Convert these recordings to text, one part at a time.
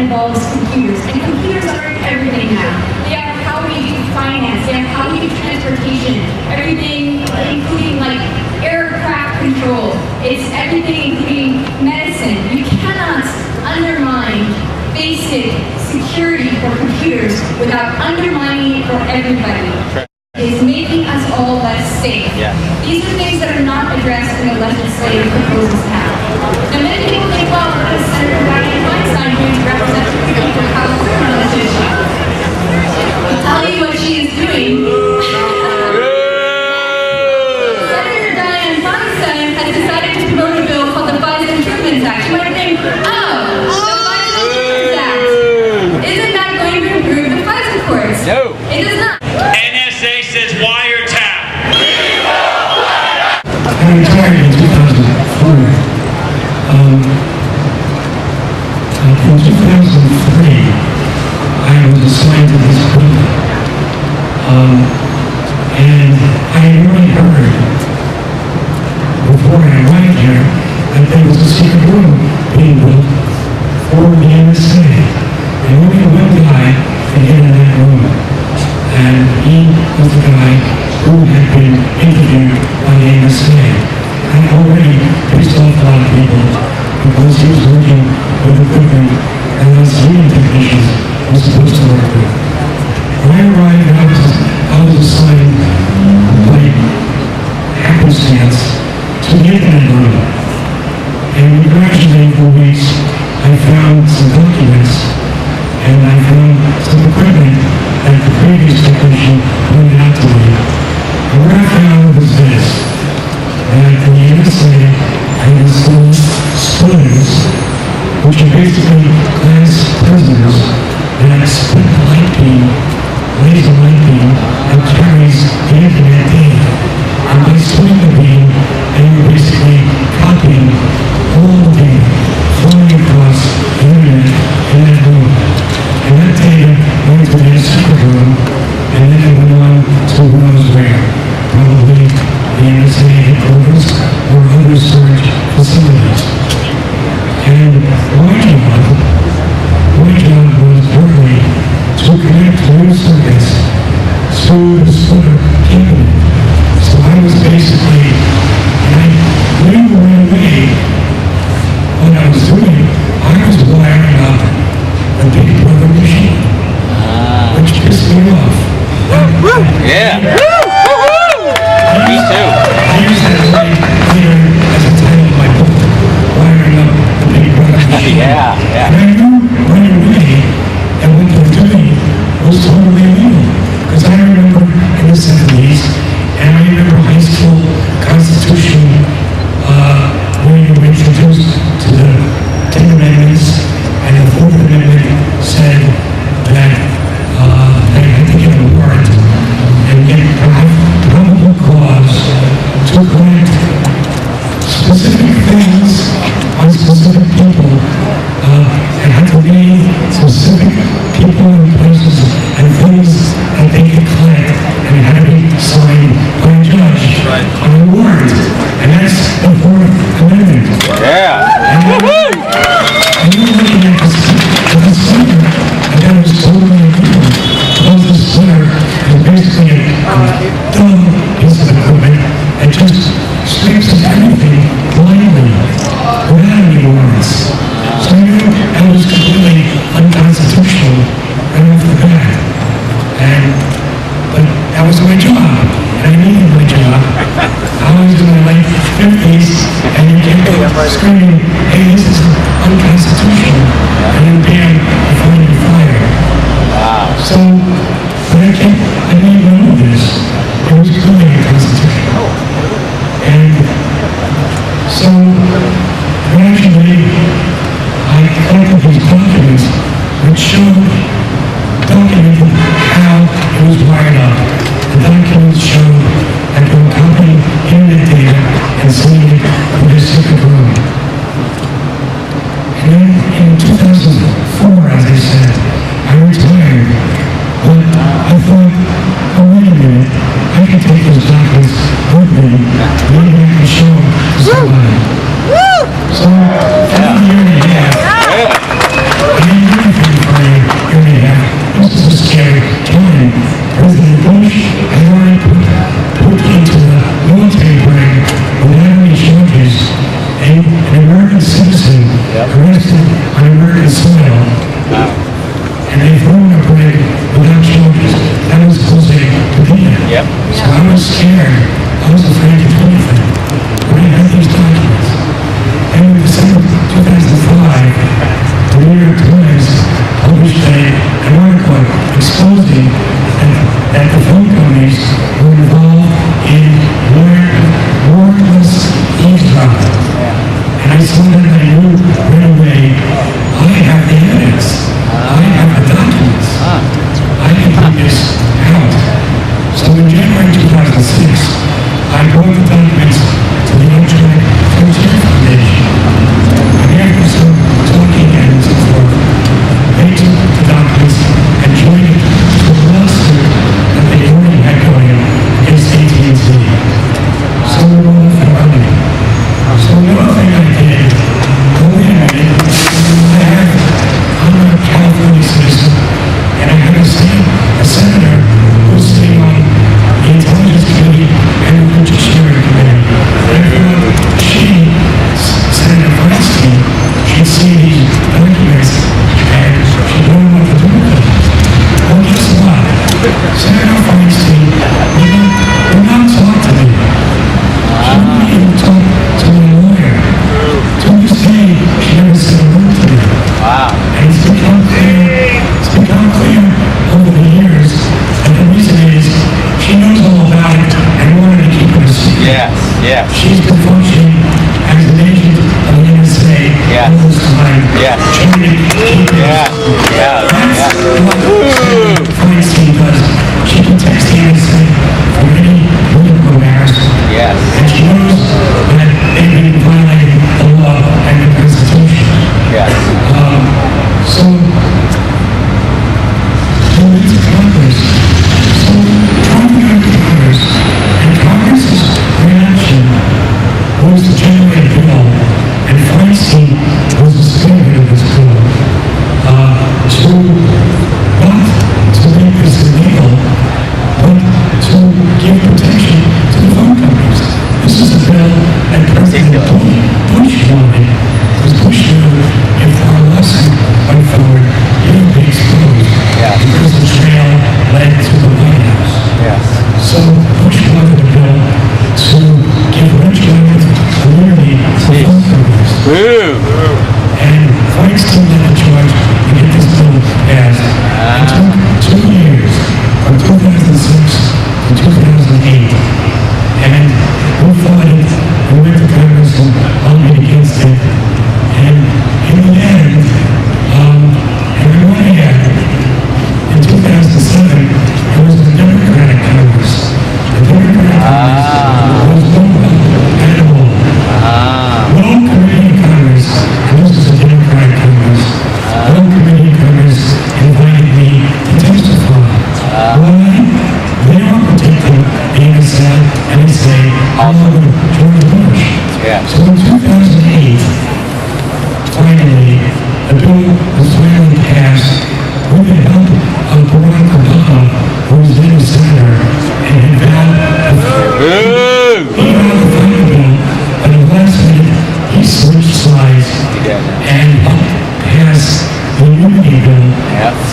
involves computers. And computers are everything now. They are how we do finance, they are how we do transportation, everything including like aircraft control. It's everything including medicine. You cannot undermine basic security for computers without undermining it for everybody. It's making us all less safe. Yeah. These are things that are not addressed in the legislative proposals now. Now many people think, well, what is Senator Dianne Feinstein doing to represent the people of California on this issue? I'll tell you what she is doing. Senator Dianne Feinstein has decided to promote a bill called the FISA Improvements Act. You might think, oh, the FISA Improvements Act. Isn't that going to improve the FISA courts? No. It does not. NSA says wiretap. I retired in 2004. In 2003, I was assigned to this building. And I had really heard, before I arrived here, that there was a secret room being built for the NSA. And only one guy could get in that room. And he was the guy who had been interviewed by the NSA. And already pissed off a lot of people because he was working with equipment and those union technicians were supposed to work with. When I arrived, I was assigned by happenstance to the internet room. And we graduated for weeks. I found some documents and I found some equipment that the previous technician pointed out to me. And what I found was this, that the NSA had installed splitters, which are basically glass prisoners that split the light beam, laser light beam, that carries the internet data. And by splitting the beam, they were basically copying all the data flowing across the internet in that room. And that data went to their secret room, and then it went on to who knows where. Probably the NSA headquarters or other storage facilities. And my job was really to connect new circuits to the splitter cabinet. So I was basically, and I knew right away what I was doing. I was wiring up a Big Brother machine, which pissed me off. Yeah. Me too. I used that right here as a title of my book, Wiring Up the Big Brother machine. Yeah, yeah. And I knew right away that what they're doing was totally illegal. Because I remember in the 70s, and I remember high school constitution when you were introduced to the 10 Amendments, and the 4th Amendment said that they had to get a warrant and get probable cause to collect specific things on specific people and had Yeah. She's been functioning as an agent of the NSA Yeah. all this time. Yeah. Trying to keep Yeah. Yeah. That's what Feinstein does. She protects the NSA from any political harassment. Yes. And she knows that they've been violating the law and the Constitution. Yes. So, it's Congress. So, Trump went to Congress, and Congress's reaction was to generate a bill, and Feinstein was the spearhead of this bill, to not to make this illegal, but to give protection to the phone companies. This is a bill that President Bush wanted, because Bush knew if our lawsuit went forward, it would be exposed, because the trail led to the White House. Yes. So Bush wanted a bill to give retroactive immunity to phone companies. Woo! And Feinstein led the charge to get this bill passed. It took 2 years, from 2006 to 2008. And we fought it, we went to Congress and argued against it. And in the end, and we went ahead. In 2007, it was a Democratic Congress. The Democratic Congress was no at all. No committee in Congress, and this was a Democratic Congress, no committee in Congress invited me to testify. Why? They are protecting the NSA along with George Bush. Yeah. So in 2008, finally, the bill was finally passed with the help of Barack Obama, who was then a senator, and had vowed he vowed to fight the bill, but at the last minute, he switched sides and passed the immunity bill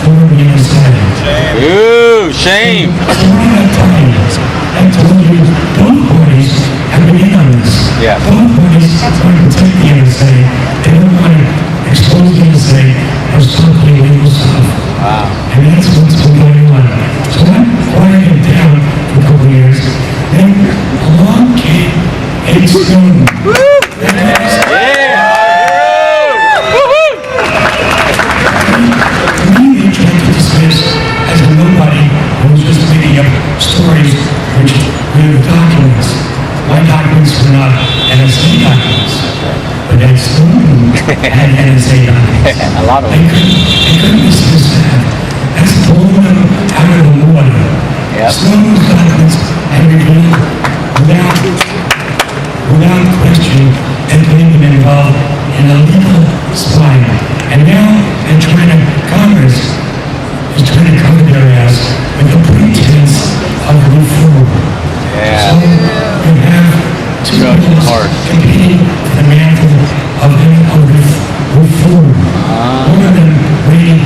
for the NSA. Ooh, shame. So around that time, I told you, both parties have been in on this. Yeah. Both parties want to protect the NSA. They don't want to expose the NSA or stop illegal stuff. Wow. And that's what's been going on. So that quieted it down for a couple of years. Then along came a student. Immediately tried to dismiss as a nobody who was just making up stories which were the documents. My documents were not NSA documents, but that Snowden had NSA documents. A lot of They them. couldn't dismiss that. That's blowing them out of the water. Yep. Snowden's documents had revealed without question that they've been involved in illegal spying. And now they're trying to, Congress is trying to cover their ass with the pretense of reform. Yeah. So you have two Judge bills hard. competing for the mantle of reform. One of them being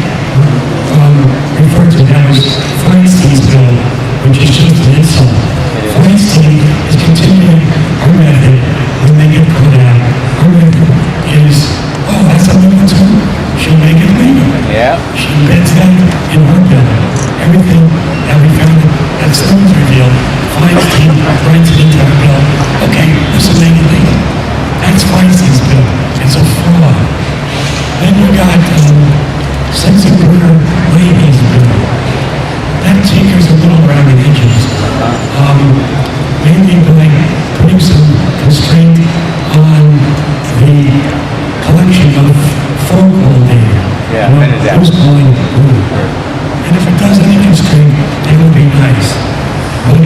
referred to now as Feinstein's bill, which is just an insult. Feinstein is continuing our method when they get caught out. Our method is, oh, that's illegal too. She'll make it legal. Yeah. She embeds that in her bill. Everything that we found that Stone's revealed, Feinstein writes it into our bill. Okay, this will make it legal. That's Feinstein's bill. It's a fraud. Then you got Sensitive Border Ladies bill. That tinkers a little around the edges. Mainly by putting some constraint on the collection of phone call data. Yeah, metadata. Who's calling who. And if it does any constraint, it would be nice. But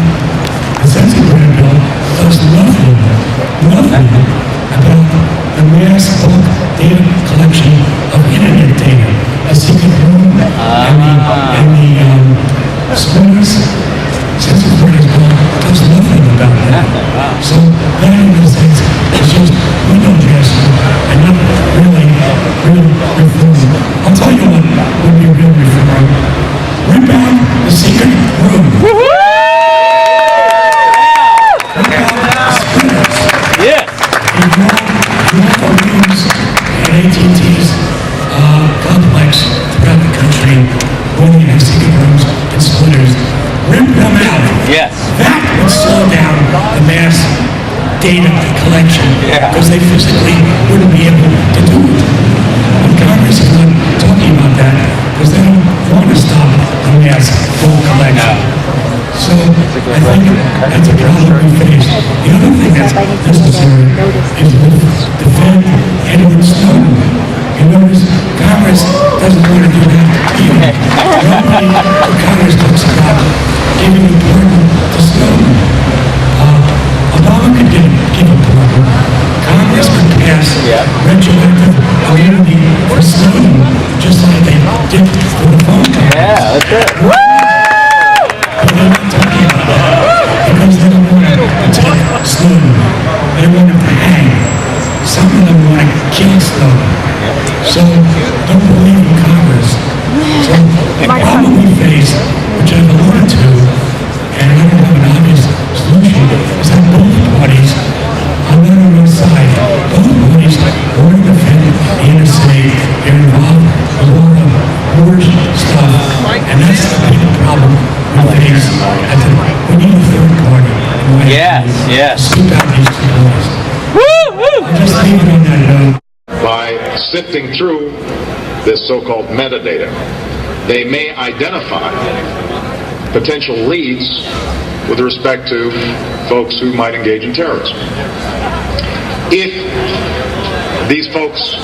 the Sensitive Border bill does nothing about the mass bulk data collection of internet data. The secret room and the spoilers. Sensitive Border bill does nothing about that. So that in a sense is just window dressing and not really real reform. I'll tell you what would be real reform. Rip out the secret room. Yes. And all rooms at AT&T's data collection because they physically wouldn't be able to do it. But Congress is not talking about that because they don't want to stop the mass phone collection. So I think that's a problem we face. The other thing that's necessary is to defend Edward Snowden. You notice Congress doesn't want to do that either. Nobody in Congress talks about giving a pardon to Snowden. Obama could give a pardon. Congress could pass retroactive immunity for Snowden, just like they did for the phone companies. Yeah, that's it. But they're not talking about that because they don't want to attack Snowden. They want him to hang. Some of them want to kill Snowden. So don't believe in Congress. So the problem we face, which I've alluded to, and I don't have an obvious solution, is that both parties are not on one side. Both parties want to defend the NSA. They're involved with a lot of war stuff, and that's the big problem we face. We need a third party. Yes. Scoop out these two parties. I'll just leave it on that note. By sifting through this so-called metadata, they may identify potential leads with respect to folks who might engage in terrorism. If these folks,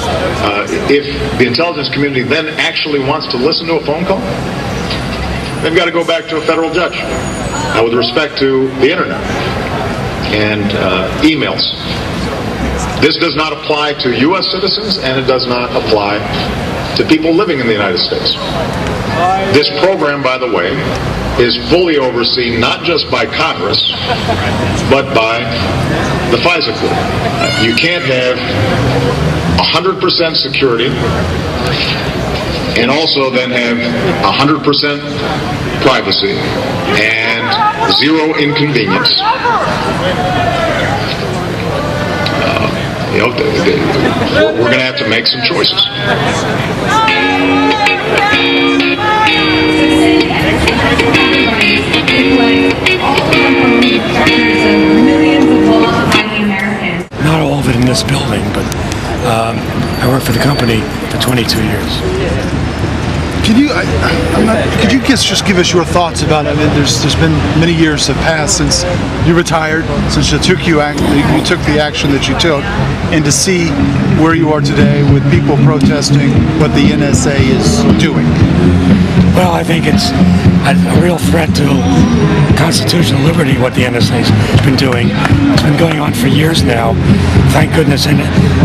if the intelligence community then actually wants to listen to a phone call, they've got to go back to a federal judge. With respect to the internet and emails, this does not apply to U.S. citizens, and it does not apply to people living in the United States. This program, by the way, is fully overseen not just by Congress, but by the FISA Court. You can't have 100% security and also then have 100% privacy and zero inconvenience. We're going to have to make some choices. Not all of it in this building, but I worked for the company for 22 years. Could you just give us your thoughts about it? I mean, there's been many years have passed since you retired, since you took the action that you took, and to see where you are today with people protesting what the NSA is doing. Well, I think it's a real threat to constitutional liberty, what the NSA has been doing. It's been going on for years now, thank goodness. And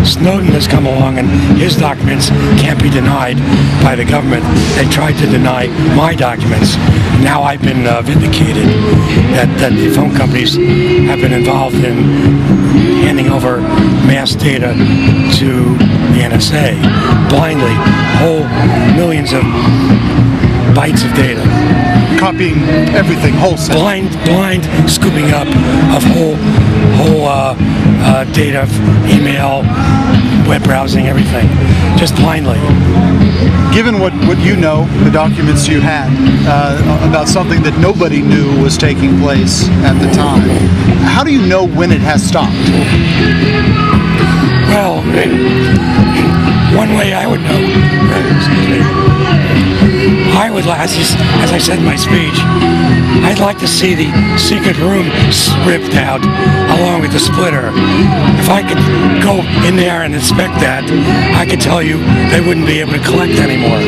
Snowden has come along, and his documents can't be denied by the government. They tried to deny my documents. Now I've been vindicated that the phone companies have been involved in handing over mass data to the NSA blindly, whole millions of bytes of data, copying everything wholesale, blind scooping up of whole data, email, web browsing, everything, just blindly. Given what you know, the documents you had about something that nobody knew was taking place at the time, how do you know when it has stopped? Well, one way I would know, I would, as I said in my speech, I'd like to see the secret room ripped out along with the splitter. If I could go in there and inspect that, I could tell you they wouldn't be able to collect anymore.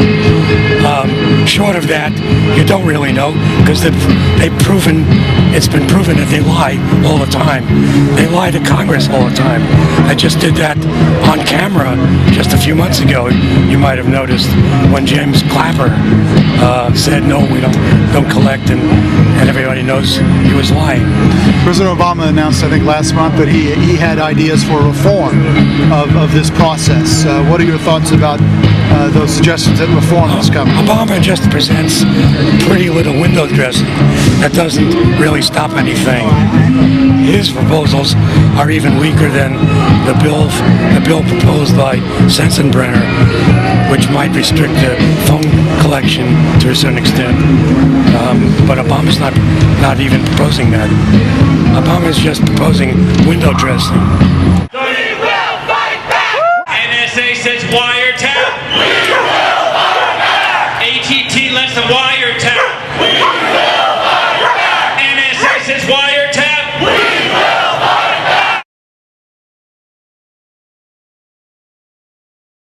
Short of that, you don't really know, because it's been proven that they lie all the time. They lie to Congress all the time. I just did that on camera just a few months ago. You might have noticed when James Clapper said no, we don't collect, and everybody knows he was lying. President Obama announced, I think last month, that he had ideas for reform of this process. What are your thoughts about those suggestions that reform is coming? Obama just presents pretty little window dressing that doesn't really stop anything. His proposals are even weaker than the bill proposed by Sensenbrenner, which might restrict the phone collection to a certain extent. But Obama's not even proposing that. Obama's just proposing window dressing. NSA says wiretap. AT&T lets them wiretap. NSA says wiretap.